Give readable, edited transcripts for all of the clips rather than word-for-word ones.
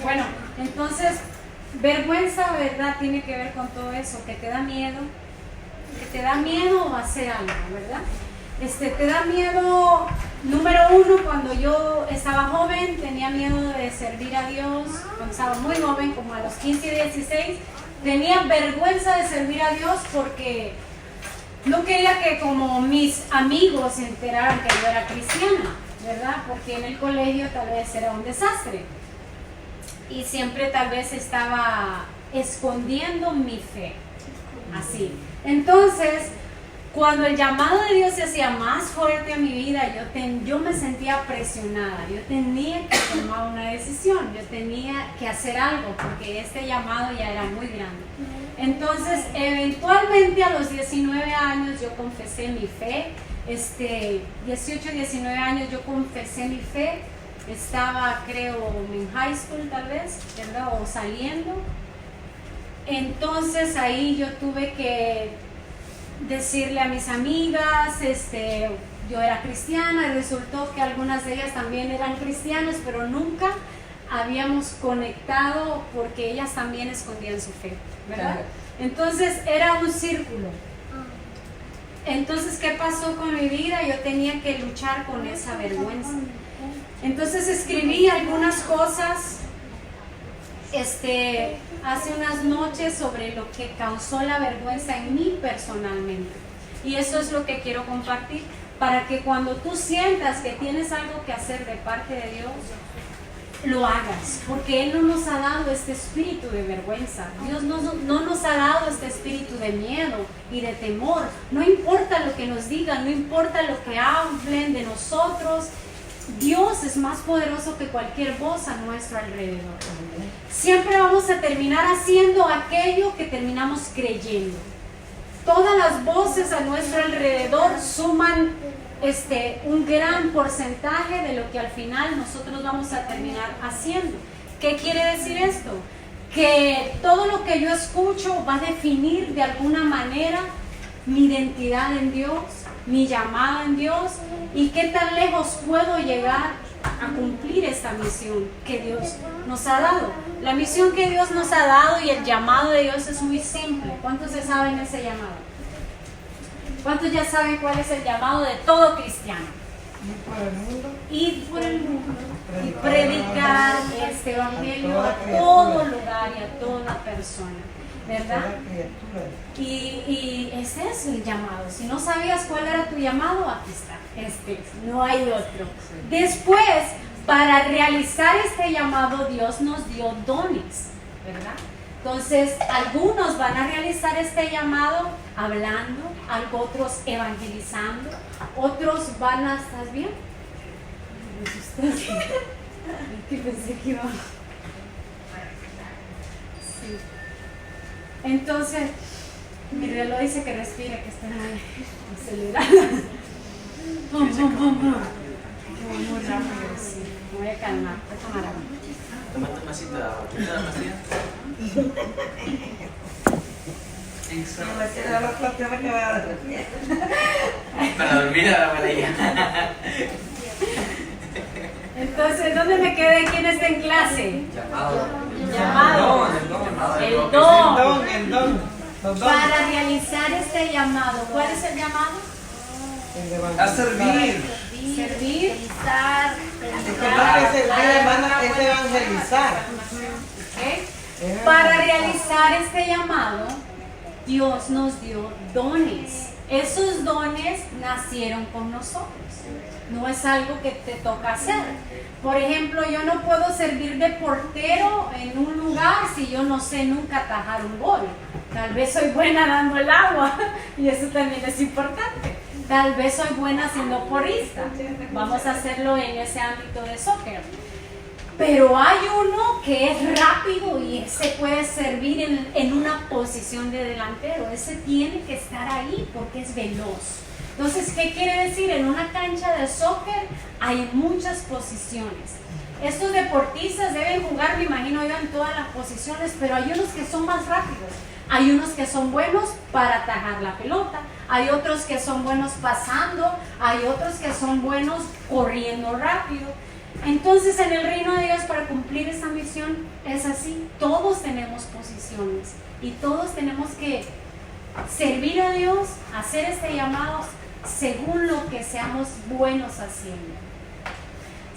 Bueno, entonces, vergüenza, ¿verdad? Tiene que ver con todo eso, que te da miedo hacer algo, ¿verdad? Te da miedo, número uno, cuando yo estaba joven, tenía miedo de servir a Dios, cuando estaba muy joven, como a los 15 y 16, tenía vergüenza de servir a Dios porque no quería que como mis amigos se enteraran que yo era cristiana, ¿verdad? Porque en el colegio tal vez era un desastre y siempre tal vez estaba escondiendo mi fe, así. Entonces, cuando el llamado de Dios se hacía más fuerte en mi vida, yo me sentía presionada, yo tenía que tomar una decisión, yo tenía que hacer algo porque este llamado ya era muy grande. Entonces, eventualmente a los 19 años yo confesé mi fe, 18, 19 años yo confesé mi fe, estaba creo en high school tal vez, ¿verdad? O saliendo. Entonces ahí yo tuve que decirle a mis amigas, yo era cristiana y resultó que algunas de ellas también eran cristianas, pero nunca habíamos conectado porque ellas también escondían su fe, ¿verdad? Entonces era un círculo. Entonces, ¿qué pasó con mi vida? Yo tenía que luchar con esa vergüenza. Entonces escribí algunas cosas hace unas noches sobre lo que causó la vergüenza en mí personalmente. Y eso es lo que quiero compartir, para que cuando tú sientas que tienes algo que hacer de parte de Dios, lo hagas, porque Él no nos ha dado este espíritu de vergüenza. Dios no nos ha dado este espíritu de miedo y de temor. No importa lo que nos digan, no importa lo que hablen de nosotros, Dios es más poderoso que cualquier voz a nuestro alrededor. Siempre vamos a terminar haciendo aquello que terminamos creyendo. Todas las voces a nuestro alrededor suman un gran porcentaje de lo que al final nosotros vamos a terminar haciendo. ¿Qué quiere decir esto? Que todo lo que yo escucho va a definir de alguna manera mi identidad en Dios, mi llamado en Dios y qué tan lejos puedo llegar a cumplir esta misión que Dios nos ha dado. La misión que Dios nos ha dado y el llamado de Dios es muy simple. ¿Cuántos se saben ese llamado? ¿Cuántos ya saben cuál es el llamado de todo cristiano? Ir por el mundo y predicar este evangelio a todo lugar y a toda persona, ¿verdad? Y ese es el llamado. Si no sabías cuál era tu llamado, aquí está. No hay otro. Después, para realizar este llamado, Dios nos dio dones, ¿verdad? Entonces, algunos van a realizar este llamado hablando, otros evangelizando, otros van a... ¿Estás bien? ¿Qué pensé que iba? Sí. Entonces, mi reloj dice que respire, que está muy acelerada. Muy rápido, sí. Me voy a calmar, voy a tomar agua. Tomate un vasito de agua. ¿Quieres la pastilla? Para dormir a la maravilla. Entonces, ¿dónde me quedé? ¿Quién está en clase? Llamado. El don. Para realizar este llamado, ¿cuál es el llamado? A servir. Servir. Es evangelizar. ¿Okay? Para realizar este llamado, Dios nos dio dones. Esos dones nacieron con nosotros. No es algo que te toca hacer. Por ejemplo, yo no puedo servir de portero en un lugar si yo no sé nunca atajar un gol. Tal vez soy buena dando el agua y eso también es importante. Tal vez soy buena siendo porrista. Vamos a hacerlo en ese ámbito de soccer. Pero hay uno que es rápido y ese puede servir en una posición de delantero. Ese tiene que estar ahí porque es veloz. Entonces, ¿qué quiere decir? En una cancha de soccer hay muchas posiciones. Estos deportistas deben jugar, me imagino yo, en todas las posiciones, pero hay unos que son más rápidos. Hay unos que son buenos para atajar la pelota, hay otros que son buenos pasando, hay otros que son buenos corriendo rápido. Entonces en el reino de Dios, para cumplir esa misión es así, todos tenemos posiciones y todos tenemos que servir a Dios, hacer este llamado según lo que seamos buenos haciendo.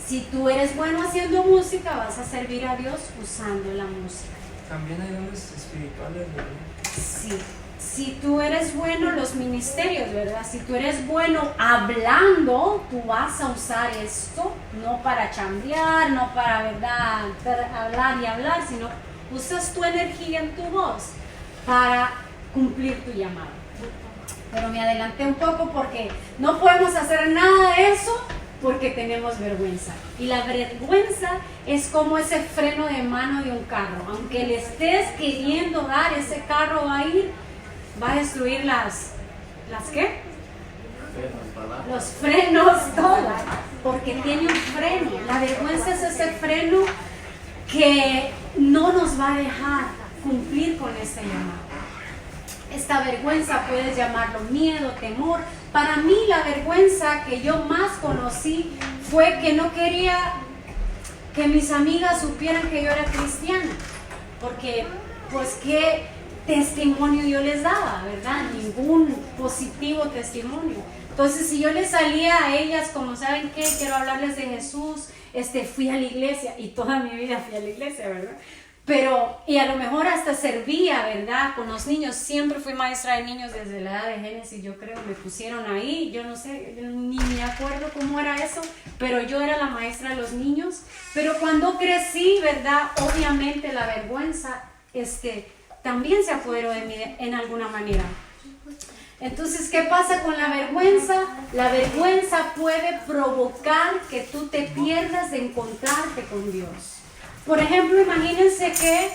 Si tú eres bueno haciendo música, vas a servir a Dios usando la música. También hay dones espirituales, ¿verdad? Sí. Si tú eres bueno, los ministerios, ¿verdad? Si tú eres bueno hablando, tú vas a usar esto, no para chambear, no para, ¿verdad?, hablar y hablar, sino usas tu energía en tu voz para cumplir tu llamado. Pero me adelanté un poco porque no podemos hacer nada de eso porque tenemos vergüenza. Y la vergüenza es como ese freno de mano de un carro. Aunque le estés queriendo dar, ese carro va a ir, va a destruir ¿las qué? Los frenos, todo. Porque tiene un freno. La vergüenza es ese freno que no nos va a dejar cumplir con este llamado. Esta vergüenza puedes llamarlo miedo, temor. Para mí la vergüenza que yo más conocí fue que no quería que mis amigas supieran que yo era cristiana. Porque, pues, ¿qué testimonio yo les daba, verdad? Ningún positivo testimonio. Entonces, si yo les salía a ellas como, ¿saben qué? Quiero hablarles de Jesús, fui a la iglesia, y toda mi vida fui a la iglesia, ¿verdad? Pero, y a lo mejor hasta servía, ¿verdad?, con los niños. Siempre fui maestra de niños desde la edad de Génesis, yo creo, me pusieron ahí, yo no sé, ni me acuerdo cómo era eso, pero yo era la maestra de los niños. Pero cuando crecí, ¿verdad?, obviamente la vergüenza, también se apoderó de mí en alguna manera. Entonces, ¿qué pasa con la vergüenza? La vergüenza puede provocar que tú te pierdas de encontrarte con Dios. Por ejemplo, imagínense que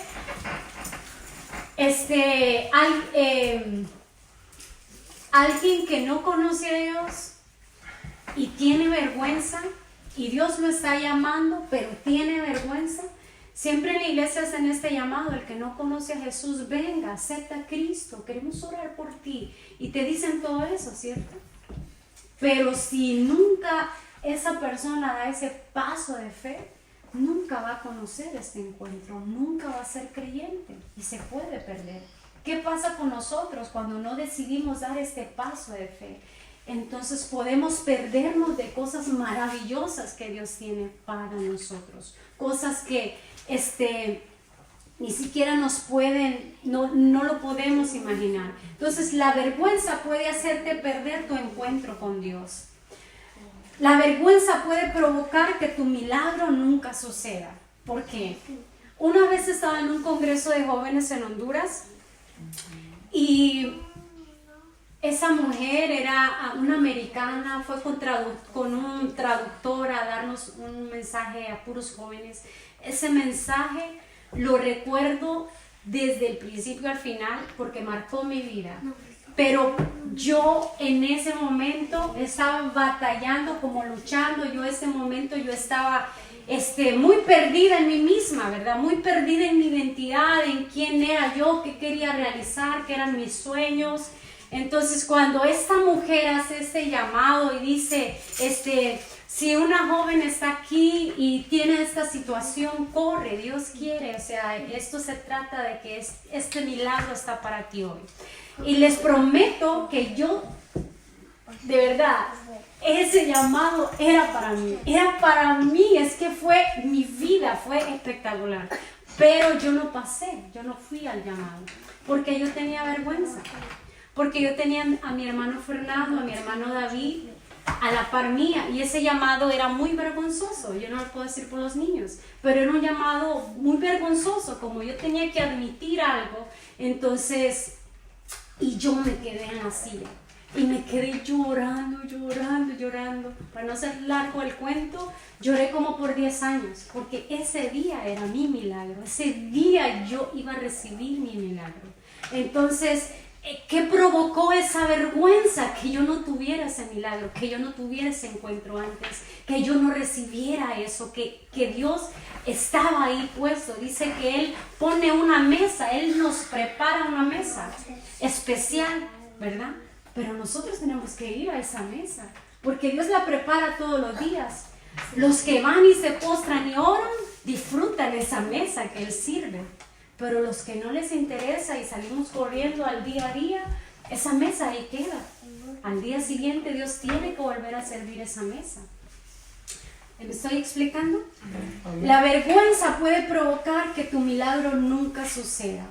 alguien que no conoce a Dios y tiene vergüenza, y Dios lo está llamando, pero tiene vergüenza. Siempre en la iglesia hacen este llamado: el que no conoce a Jesús, venga, acepta a Cristo, queremos orar por ti. Y te dicen todo eso, ¿cierto? Pero si nunca esa persona da ese paso de fe, nunca va a conocer este encuentro, nunca va a ser creyente y se puede perder. ¿Qué pasa con nosotros cuando no decidimos dar este paso de fe? Entonces podemos perdernos de cosas maravillosas que Dios tiene para nosotros, cosas que ni siquiera nos pueden, no lo podemos imaginar. Entonces la vergüenza puede hacerte perder tu encuentro con Dios. La vergüenza puede provocar que tu milagro nunca suceda. ¿Por qué? Una vez estaba en un congreso de jóvenes en Honduras y esa mujer era una americana, fue con un traductor a darnos un mensaje a puros jóvenes. Ese mensaje lo recuerdo desde el principio al final porque marcó mi vida. Pero yo en ese momento estaba batallando, como luchando. Yo estaba muy perdida en mí misma, ¿verdad? Muy perdida en mi identidad, en quién era yo, qué quería realizar, qué eran mis sueños. Entonces cuando esta mujer hace este llamado y dice, si una joven está aquí y tiene esta situación, corre, Dios quiere. O sea, esto se trata de que este milagro está para ti hoy. Y les prometo que yo, de verdad, ese llamado era para mí, es que fue mi vida, fue espectacular. Pero yo no fui al llamado, porque yo tenía vergüenza, porque yo tenía a mi hermano Fernando, a mi hermano David, a la par mía, y ese llamado era muy vergonzoso. Yo no lo puedo decir por los niños, pero era un llamado muy vergonzoso, como yo tenía que admitir algo. Entonces, y yo me quedé en la silla y me quedé llorando. Para no hacer largo el cuento, lloré como por 10 años, porque ese día era mi milagro, ese día yo iba a recibir mi milagro. Entonces, ¿qué provocó esa vergüenza? Que yo no tuviera ese milagro, que yo no tuviera ese encuentro antes, que yo no recibiera eso, que Dios estaba ahí puesto. Dice que Él pone una mesa, Él nos prepara una mesa especial, ¿verdad? Pero nosotros tenemos que ir a esa mesa, porque Dios la prepara todos los días. Los que van y se postran y oran, disfrutan esa mesa que Él sirve. Pero los que no les interesa y salimos corriendo al día a día, esa mesa ahí queda. Al día siguiente Dios tiene que volver a servir esa mesa. ¿Me estoy explicando? La vergüenza puede provocar que tu milagro nunca suceda.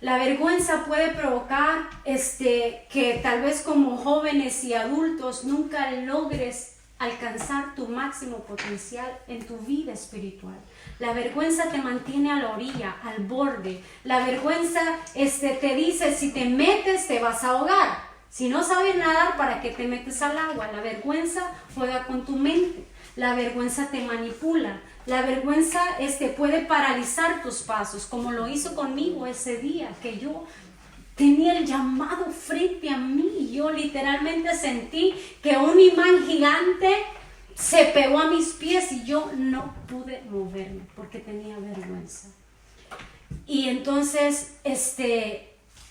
La vergüenza puede provocar que tal vez como jóvenes y adultos nunca logres alcanzar tu máximo potencial en tu vida espiritual. La vergüenza te mantiene a la orilla, al borde. La vergüenza te dice, si te metes te vas a ahogar. Si no sabes nadar, ¿para qué te metes al agua? La vergüenza juega con tu mente. La vergüenza te manipula. La vergüenza puede paralizar tus pasos, como lo hizo conmigo ese día, que yo tenía el llamado frente a mí. Yo literalmente sentí que un imán gigante se pegó a mis pies y yo no pude moverme porque tenía vergüenza. Y entonces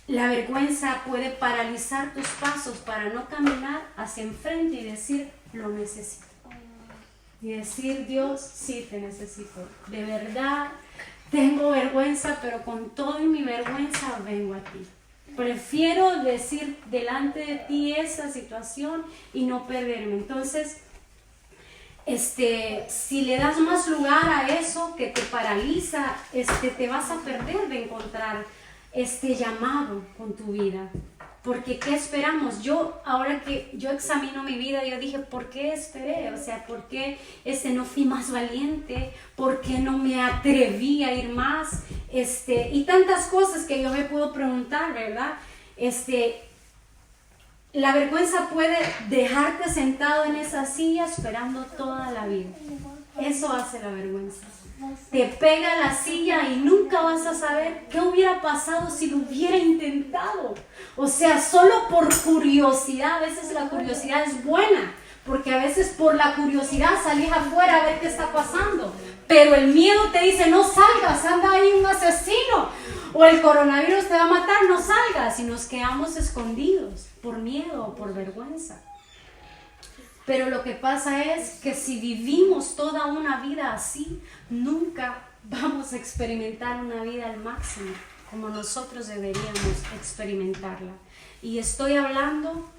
la vergüenza puede paralizar tus pasos para no caminar hacia enfrente y decir, lo necesito. Y decir, Dios, sí te necesito. De verdad, tengo vergüenza, pero con toda mi vergüenza vengo a ti. Prefiero decir delante de ti esa situación y no perderme. Entonces, si le das más lugar a eso que te paraliza, te vas a perder de encontrar este llamado con tu vida. Porque ¿qué esperamos? Ahora que yo examino mi vida, yo dije, ¿por qué esperé? O sea, ¿por qué no fui más valiente? ¿Por qué no me atreví a ir más? Y tantas cosas que yo me puedo preguntar, ¿verdad? La vergüenza puede dejarte sentado en esa silla esperando toda la vida. Eso hace la vergüenza. Te pega la silla y nunca vas a saber qué hubiera pasado si lo hubiera intentado. O sea, solo por curiosidad. A veces la curiosidad es buena, porque a veces por la curiosidad salís afuera a ver qué está pasando. Pero el miedo te dice, no salgas, anda ahí un asesino. O el coronavirus te va a matar, no salgas. Y nos quedamos escondidos por miedo o por vergüenza. Pero lo que pasa es que si vivimos toda una vida así, nunca vamos a experimentar una vida al máximo, como nosotros deberíamos experimentarla. Y estoy hablando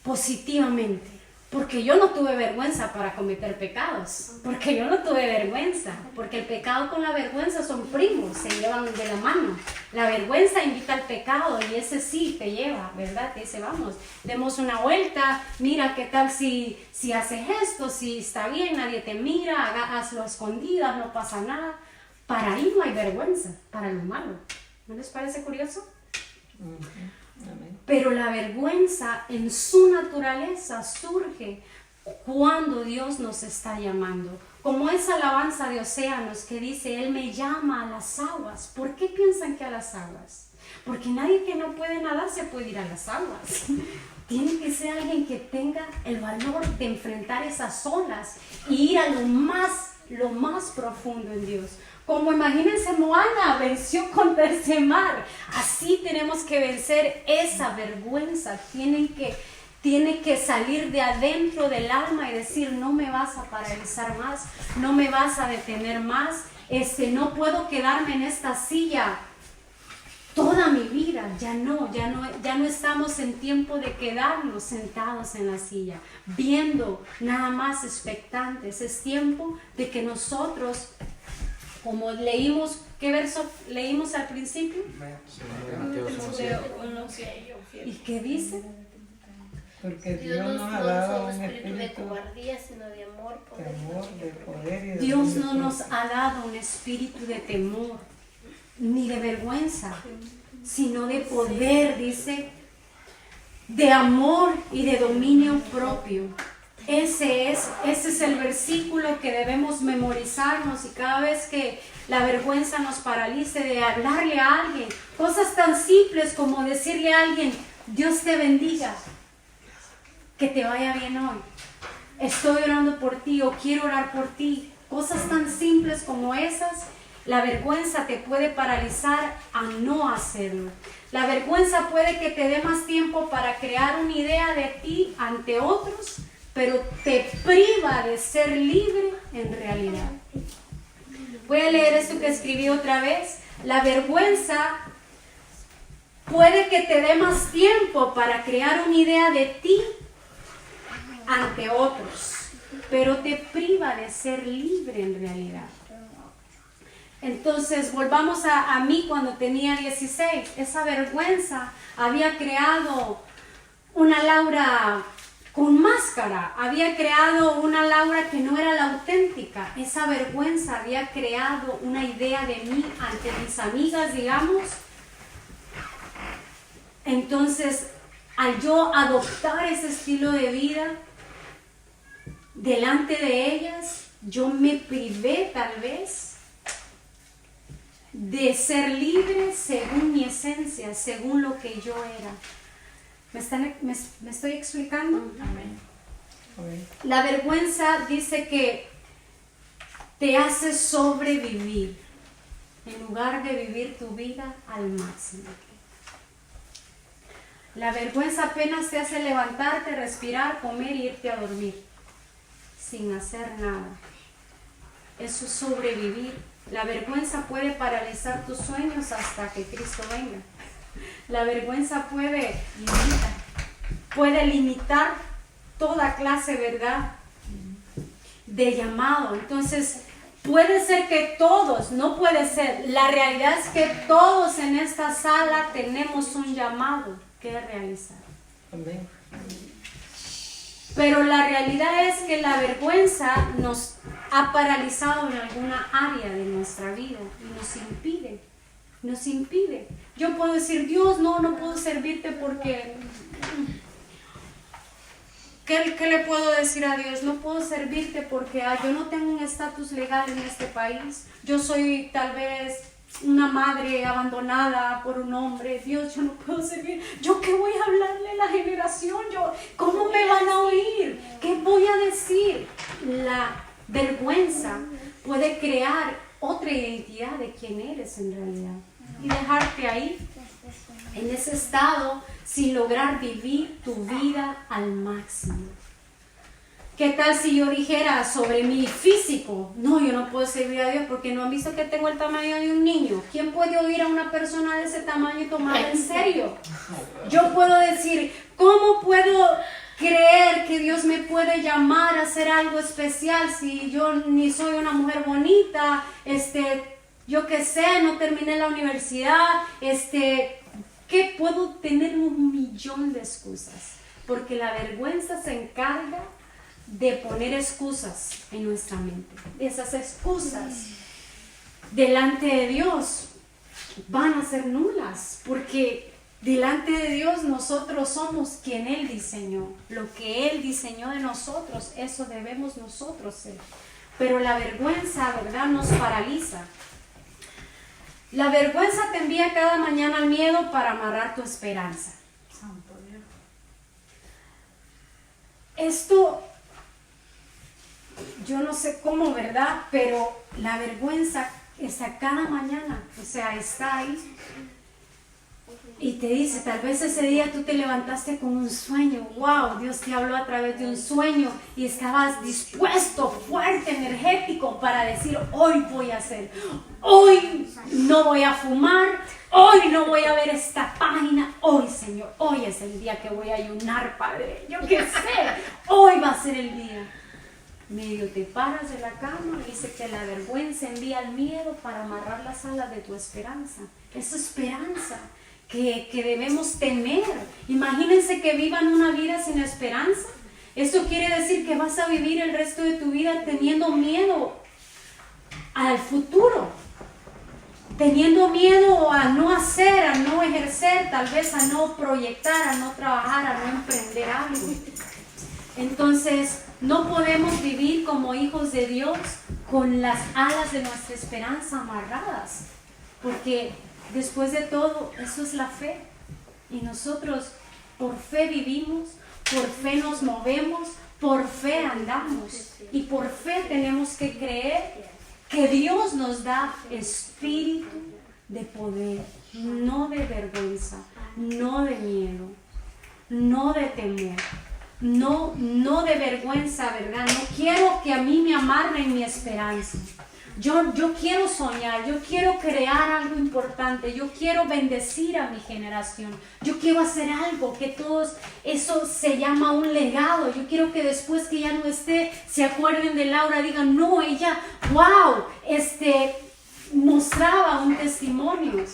positivamente, porque yo no tuve vergüenza para cometer pecados, porque yo no tuve vergüenza, porque el pecado con la vergüenza son primos, se llevan de la mano. La vergüenza invita al pecado y ese sí te lleva, ¿verdad? Te dice, vamos, demos una vuelta, mira qué tal si haces esto, si está bien, nadie te mira, hazlo a escondidas, no pasa nada. Para ahí no hay vergüenza, para lo malo. ¿No les parece curioso? Pero la vergüenza en su naturaleza surge cuando Dios nos está llamando. Como esa alabanza de Océanos que dice, Él me llama a las aguas. ¿Por qué piensan que a las aguas? Porque nadie que no puede nadar se puede ir a las aguas. Tiene que ser alguien que tenga el valor de enfrentar esas olas y ir a lo más profundo en Dios. Como imagínense, Moana venció contra ese mar. Así tenemos que vencer esa vergüenza. Tiene que salir de adentro del alma y decir, no me vas a paralizar más, no me vas a detener más. No puedo quedarme en esta silla toda mi vida. Ya no estamos en tiempo de quedarnos sentados en la silla, viendo nada más expectantes. Es tiempo de que nosotros, como leímos, ¿qué verso leímos al principio? ¿Y qué dice? Porque Dios Dios nos ha dado un espíritu de espíritu cobardía, sino de amor, de poder y de Dios no dominio nos propio. ha dado un espíritu de temor, ni de vergüenza, sino de poder, dice, de amor y de dominio propio. Ese es el versículo que debemos memorizarnos, y cada vez que la vergüenza nos paralice, de hablarle a alguien, cosas tan simples como decirle a alguien, Dios te bendiga, que te vaya bien hoy, estoy orando por ti o quiero orar por ti. Cosas tan simples como esas, la vergüenza te puede paralizar a no hacerlo. La vergüenza puede que te dé más tiempo para crear una idea de ti ante otros pero te priva de ser libre en realidad. Voy a leer esto que escribí otra vez. La vergüenza puede que te dé más tiempo para crear una idea de ti ante otros, pero te priva de ser libre en realidad. Entonces, volvamos a mí cuando tenía 16. Esa vergüenza había creado una Laura con máscara, había creado una Laura que no era la auténtica. Esa vergüenza había creado una idea de mí ante mis amigas, digamos. Entonces, al yo adoptar ese estilo de vida delante de ellas, yo me privé tal vez de ser libre según mi esencia, según lo que yo era. ¿Me estoy explicando? Amén. La vergüenza dice que te hace sobrevivir en lugar de vivir tu vida al máximo. La vergüenza apenas te hace levantarte, respirar, comer y irte a dormir sin hacer nada. Eso es sobrevivir. La vergüenza puede paralizar tus sueños hasta que Cristo venga. La vergüenza puede limitar toda clase, ¿verdad?, de llamado. Entonces, puede ser que todos, no puede ser, la realidad es que todos en esta sala tenemos un llamado que realizar. Amén. Pero la realidad es que la vergüenza nos ha paralizado en alguna área de nuestra vida y nos impide. Yo puedo decir, Dios, no puedo servirte porque... ¿Qué le puedo decir a Dios? No puedo servirte porque yo no tengo un estatus legal en este país. Yo soy tal vez una madre abandonada por un hombre. Dios, yo no puedo servir. ¿Yo qué voy a hablarle a la generación? ¿Cómo me van a oír? ¿Qué voy a decir? La vergüenza puede crear otra identidad de quién eres en realidad y dejarte ahí en ese estado sin lograr vivir tu vida al máximo. ¿Qué tal si yo dijera sobre mi físico? No, yo no puedo servir a Dios porque no han visto que tengo el tamaño de un niño. ¿Quién puede oír a una persona de ese tamaño y tomarla en serio? Yo puedo decir, ¿cómo puedo creer que Dios me puede llamar a hacer algo especial si yo ni soy una mujer bonita, yo qué sé, no terminé la universidad, que puedo tener un millón de excusas? Porque la vergüenza se encarga de poner excusas en nuestra mente. Esas excusas delante de Dios van a ser nulas, porque delante de Dios nosotros somos quien Él diseñó. Lo que Él diseñó de nosotros, eso debemos nosotros ser. Pero la vergüenza, ¿verdad?, nos paraliza. La vergüenza te envía cada mañana al miedo para amarrar tu esperanza. Santo Dios. Esto, yo no sé cómo, ¿verdad? Pero la vergüenza está cada mañana, está ahí. Y te dice, tal vez ese día tú te levantaste con un sueño, wow, Dios te habló a través de un sueño y estabas dispuesto, fuerte, energético para decir, hoy voy a hacer, hoy no voy a fumar, hoy no voy a ver esta página, hoy, Señor, hoy es el día que voy a ayunar, Padre, yo qué sé, hoy va a ser el día. Medio te paras de la cama y dice que la vergüenza envía el miedo para amarrar las alas de tu esperanza. Esa esperanza que debemos tener. Imagínense que vivan una vida sin esperanza. Eso quiere decir que vas a vivir el resto de tu vida teniendo miedo al futuro, teniendo miedo a no hacer, a no ejercer, tal vez a no proyectar, a no trabajar, a no emprender algo. Entonces, no podemos vivir como hijos de Dios con las alas de nuestra esperanza amarradas, porque después de todo, eso es la fe. Y nosotros por fe vivimos, por fe nos movemos, por fe andamos. Y por fe tenemos que creer que Dios nos da espíritu de poder, no de vergüenza, no de miedo, no de temor. no de vergüenza, ¿verdad? No quiero que a mí me amarren mi esperanza. Yo quiero soñar, yo quiero crear algo importante, yo quiero bendecir a mi generación, yo quiero hacer algo que todos, eso se llama un legado. Yo quiero que después que ya no esté, se acuerden de Laura, digan, no, ella, wow, mostraba un testimonio.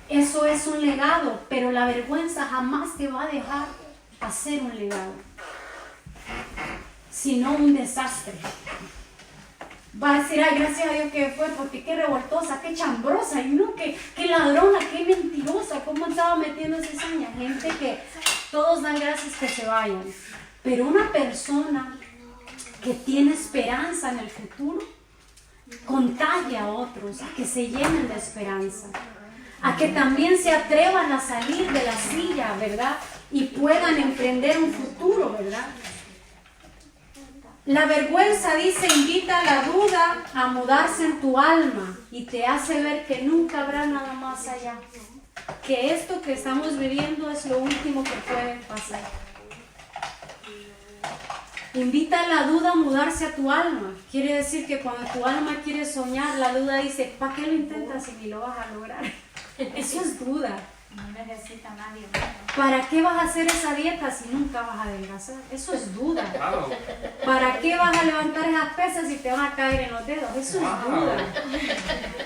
Eso es un legado, pero la vergüenza jamás te va a dejar hacer un legado, sino un desastre. Va a decir, ay, gracias a Dios que fue, porque qué revoltosa, qué chambrosa, y no, qué ladrona, qué mentirosa, cómo estaba metiendo cizaña. Gente que todos dan gracias que se vayan. Pero una persona que tiene esperanza en el futuro, contagia a otros a que se llenen de esperanza, a que también se atrevan a salir de la silla, ¿verdad? Y puedan emprender un futuro, ¿verdad? La vergüenza, dice, invita a la duda a mudarse en tu alma y te hace ver que nunca habrá nada más allá, que esto que estamos viviendo es lo último que puede pasar. Invita a la duda a mudarse a tu alma. Quiere decir que cuando tu alma quiere soñar, la duda dice, ¿para qué lo intentas si ni lo vas a lograr? Eso es duda. No necesita nadie. ¿Para qué vas a hacer esa dieta si nunca vas a adelgazar? Eso es duda. ¿Para qué vas a levantar esas pesas si te van a caer en los dedos? Eso es duda.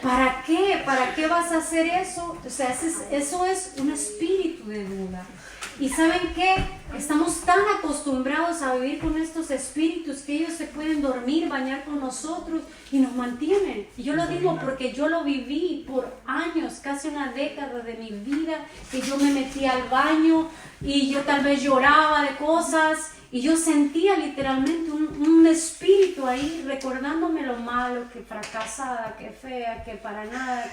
¿Para qué? ¿Para qué vas a hacer eso? O sea, eso es un espíritu de duda. ¿Y saben qué? Estamos tan acostumbrados a vivir con estos espíritus que ellos se pueden dormir, bañar con nosotros y nos mantienen. Y yo lo digo porque yo lo viví por años, casi una década de mi vida, que yo me metía al baño y yo tal vez lloraba de cosas y yo sentía literalmente un espíritu ahí recordándome lo malo, que fracasada, que fea, que para nada,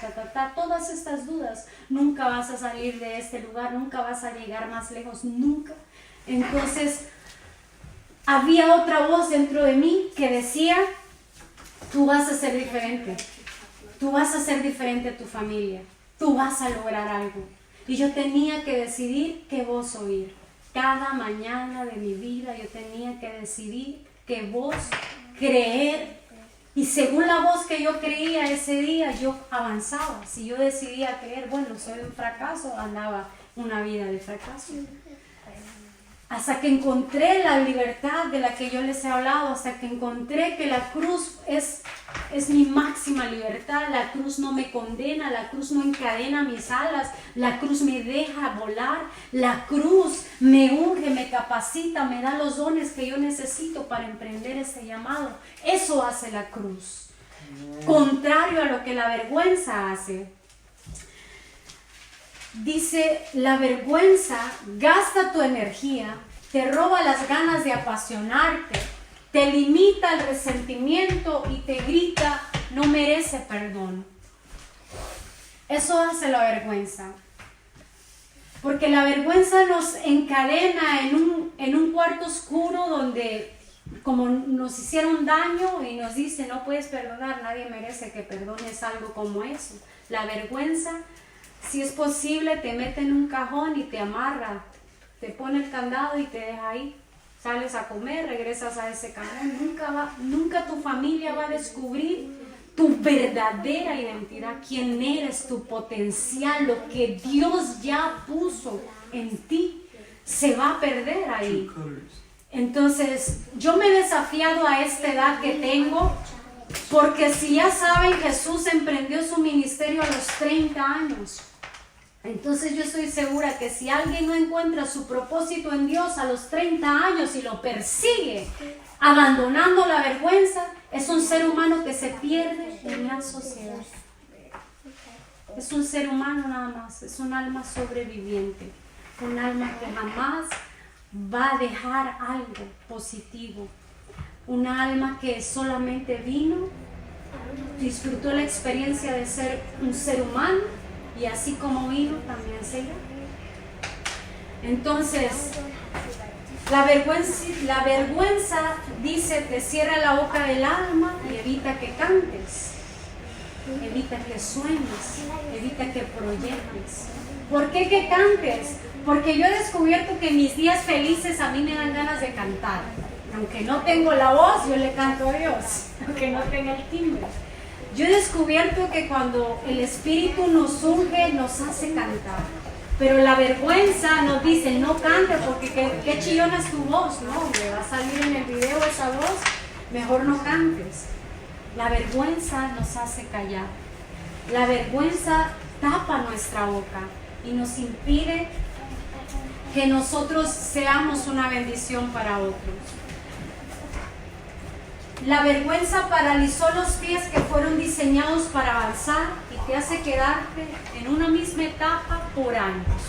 todas estas dudas. Nunca vas a salir de este lugar, nunca vas a llegar más lejos, nunca. Entonces, había otra voz dentro de mí que decía, tú vas a ser diferente, tú vas a ser diferente a tu familia, tú vas a lograr algo. Y yo tenía que decidir qué voz oír. Cada mañana de mi vida yo tenía que decidir qué voz creer. Y según la voz que yo creía ese día, yo avanzaba. Si yo decidía creer, bueno, soy un fracaso, andaba una vida de fracaso. Hasta que encontré la libertad de la que yo les he hablado, hasta que encontré que la cruz es mi máxima libertad. La cruz no me condena, la cruz no encadena mis alas, la cruz me deja volar, la cruz me unge, me capacita, me da los dones que yo necesito para emprender ese llamado. Eso hace la cruz, contrario a lo que la vergüenza hace. Dice, la vergüenza gasta tu energía, te roba las ganas de apasionarte, te limita el resentimiento y te grita, no merece perdón. Eso hace la vergüenza. Porque la vergüenza nos encadena en un cuarto oscuro donde, como nos hicieron daño y nos dice, no puedes perdonar, nadie merece que perdones algo como eso. La vergüenza, si es posible, te mete en un cajón y te amarra, te pone el candado y te deja ahí. Sales a comer, regresas a ese cajón. Nunca tu familia va a descubrir tu verdadera identidad, quién eres, tu potencial, lo que Dios ya puso en ti, se va a perder ahí. Entonces, yo me he desafiado a esta edad que tengo, porque si ya saben, Jesús emprendió su ministerio a los 30 años. Entonces yo estoy segura que si alguien no encuentra su propósito en Dios a los 30 años y lo persigue, abandonando la vergüenza, es un ser humano que se pierde en la sociedad. Es un ser humano nada más, es un alma sobreviviente, un alma que jamás va a dejar algo positivo, un alma que solamente vino, disfrutó la experiencia de ser un ser humano, y así como vino, también se irá. Entonces, la vergüenza, dice, te cierra la boca del alma y evita que cantes, evita que sueñes, evita que proyectes. ¿Por qué que cantes? Porque yo he descubierto que mis días felices a mí me dan ganas de cantar. Aunque no tengo la voz, yo le canto a Dios. Aunque no tenga el timbre. Yo he descubierto que cuando el Espíritu nos unge, nos hace cantar. Pero la vergüenza nos dice, no cantes porque qué chillona es tu voz, ¿no? Me va a salir en el video esa voz, mejor no cantes. La vergüenza nos hace callar. La vergüenza tapa nuestra boca y nos impide que nosotros seamos una bendición para otros. La vergüenza paralizó los pies que fueron diseñados para avanzar y te hace quedarte en una misma etapa por años.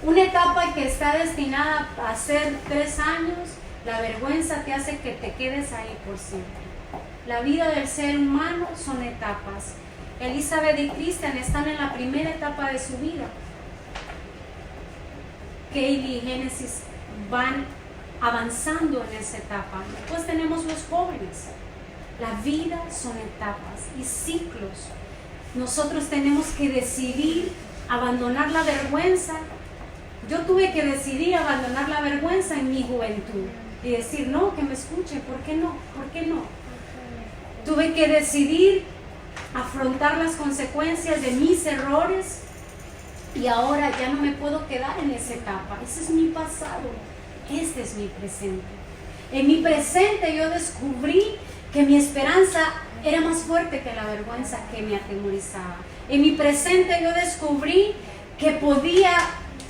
Una etapa que está destinada a ser 3 años, la vergüenza te hace que te quedes ahí por siempre. La vida del ser humano son etapas. Elizabeth y Christian están en la primera etapa de su vida. Kaylee y Génesis van avanzando en esa etapa. Después tenemos los jóvenes. La vida son etapas y ciclos. Nosotros tenemos que decidir abandonar la vergüenza. Yo tuve que decidir abandonar la vergüenza en mi juventud y decir, no, que me escuche, ¿por qué no? ¿Por qué no? Tuve que decidir afrontar las consecuencias de mis errores y ahora ya no me puedo quedar en esa etapa. Ese es mi pasado. Este es mi presente. En mi presente yo descubrí que mi esperanza era más fuerte que la vergüenza que me atemorizaba. En mi presente yo descubrí que podía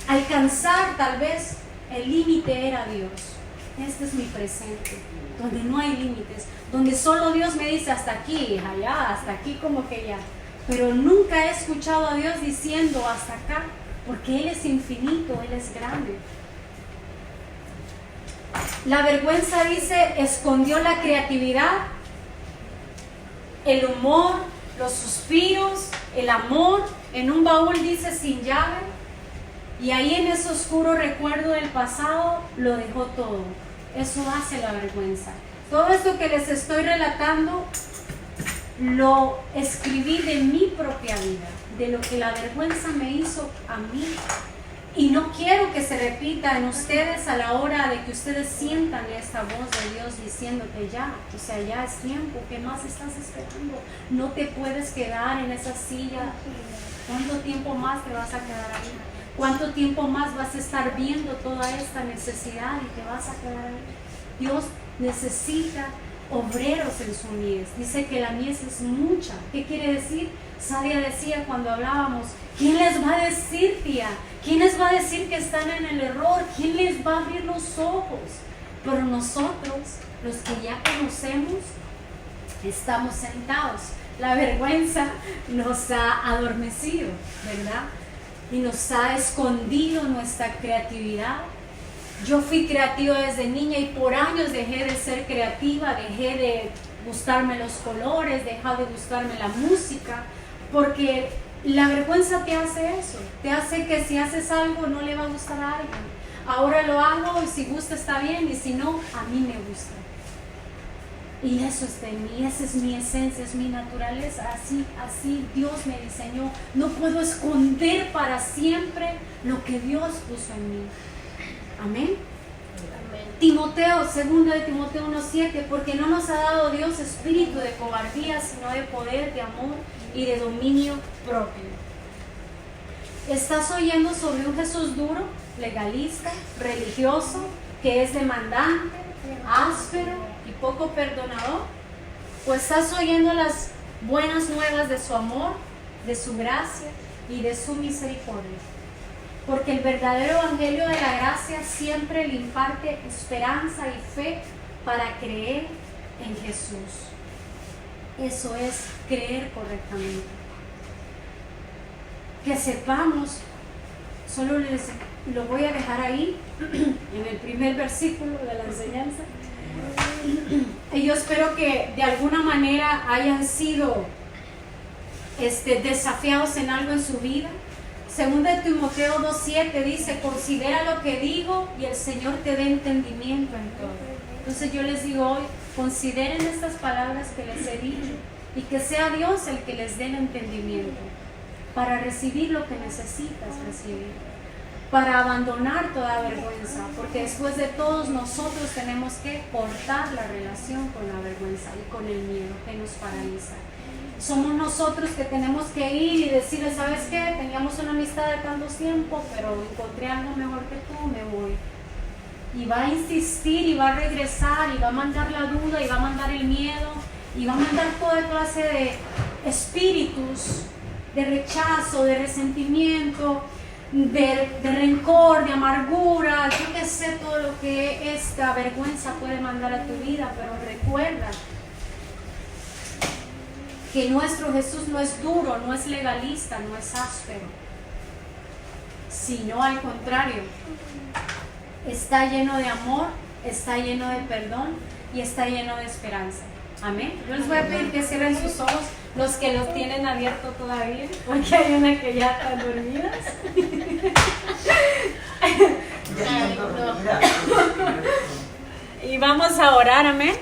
alcanzar tal vez el límite era Dios. Este es mi presente, donde no hay límites, donde solo Dios me dice hasta aquí, allá, hasta aquí como que ya. Pero nunca he escuchado a Dios diciendo hasta acá, porque Él es infinito, Él es grande. La vergüenza, dice, escondió la creatividad, el humor, los suspiros, el amor, en un baúl, dice, sin llave. Y ahí en ese oscuro recuerdo del pasado lo dejó todo. Eso hace la vergüenza. Todo esto que les estoy relatando lo escribí de mi propia vida, de lo que la vergüenza me hizo a mí. Y no quiero que se repita en ustedes a la hora de que ustedes sientan esta voz de Dios diciéndote ya, o sea, ya es tiempo, ¿qué más estás esperando? No te puedes quedar en esa silla. ¿Cuánto tiempo más te vas a quedar ahí? ¿Cuánto tiempo más vas a estar viendo toda esta necesidad y te vas a quedar ahí? Dios necesita obreros en su mies. Dice que la mies es mucha. ¿Qué quiere decir? Sadia decía cuando hablábamos, ¿quién les va a decir, tía? ¿Quién les va a decir que están en el error? ¿Quién les va a abrir los ojos? Pero nosotros, los que ya conocemos, estamos sentados. La vergüenza nos ha adormecido, ¿verdad? Y nos ha escondido nuestra creatividad. Yo fui creativa desde niña y por años dejé de ser creativa, dejé de gustarme los colores, dejé de gustarme la música, porque la vergüenza te hace eso, te hace que si haces algo no le va a gustar a alguien. Ahora lo hago y si gusta está bien y si no, a mí me gusta. Y eso es de mí, esa es mi esencia, es mi naturaleza, así Dios me diseñó. No puedo esconder para siempre lo que Dios puso en mí. Amén. Timoteo, 2 de Timoteo 1:7, porque no nos ha dado Dios espíritu de cobardía, sino de poder, de amor y de dominio propio. ¿Estás oyendo sobre un Jesús duro, legalista, religioso, que es demandante, áspero y poco perdonador? ¿O estás oyendo las buenas nuevas de su amor, de su gracia y de su misericordia? Porque el verdadero evangelio de la gracia siempre le imparte esperanza y fe para creer en Jesús. Eso es creer correctamente. Que sepamos, solo lo voy a dejar ahí, en el primer versículo de la enseñanza. Y yo espero que de alguna manera hayan sido desafiados en algo en su vida. 2 de Timoteo 2:7 dice, considera lo que digo y el Señor te dé entendimiento en todo. Entonces yo les digo hoy, consideren estas palabras que les he dicho y que sea Dios el que les dé el entendimiento para recibir lo que necesitas recibir. para abandonar toda vergüenza, porque después de todos nosotros tenemos que cortar la relación con la vergüenza y con el miedo que nos paraliza. Somos nosotros que tenemos que ir y decirle, ¿sabes qué? Teníamos una amistad de tanto tiempo, pero encontré algo mejor que tú, me voy. Y va a insistir y va a regresar y va a mandar la duda y va a mandar el miedo y va a mandar toda clase de espíritus de rechazo, de resentimiento, de rencor, de amargura, yo que sé, todo lo que esta vergüenza puede mandar a tu vida. Pero recuerda que nuestro Jesús no es duro, no es legalista, no es áspero, sino al contrario, está lleno de amor, está lleno de perdón y está lleno de esperanza. Amén. Yo les voy a pedir que cierren sus ojos, los que los tienen abiertos todavía, porque hay una que ya están dormidas. Y vamos a orar, amén.